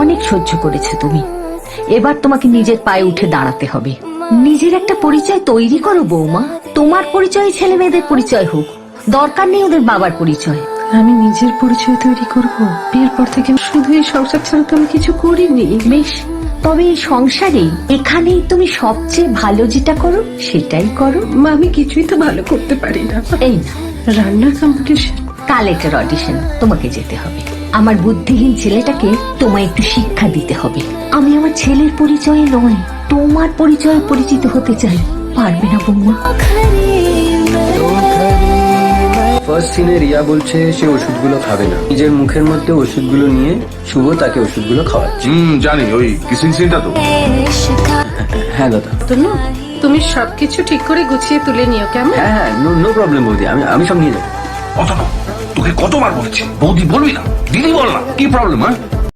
অনেক সহ্য করেছো তুমি, এবার তোমাকে নিজের পায়ে উঠে দাঁড়াতে হবে। নিজের একটা পরিচয় তৈরি করো বৌমা। তোমার পরিচয় ছেলে মেয়েদের পরিচয় হোক, দরকার নেই ওদের বাবার পরিচয়। আমি নিজের পরিচয় তৈরি করব। বিয়ের পর থেকে শুধু এই সংসার ছাড়া তো আমি কিছু করিনি। বেশ, তবে এই সংসারেই এখানেই তুমি সবচেয়ে ভালো যেটা করো সেটাই করো। মা, আমি কিছুই তো ভালো করতে পারি না। এই না, রান্নার কম্পিটিশন, কাল এটার অডিশন, তোমাকে যেতে হবে। আমার বুদ্ধিহীন ছেলেটাকে তোমায় একটু শিক্ষা দিতে হবে। আমি আমার ছেলের পরিচয়ে নয়, তোমার পরিচয়ে পরিচিত হতে চাই। পারবে না বৌমা? ফার্স্ট সিনে রিয়া বলছে সে ওষুধগুলো খাবে না, নিজের মুখের মধ্যে ওষুধগুলো নিয়ে শুভ তাকে ওষুধগুলো খাওয়াচ্ছে। জানি, ওই কিসিং সিনটা তো। হ্যাঁ দাদা। তনু, তুমি সবকিছু ঠিক করে গুছিয়ে তুলে নিও, কেমন? হ্যাঁ হ্যাঁ, নো প্রবলেম বৌদি, আমি সব নিয়ে যাবো। অত না, তোকে কতবার বলেছি বৌদি বলবি না, দিদি বল না, কি প্রবলেম? হ্যাঁ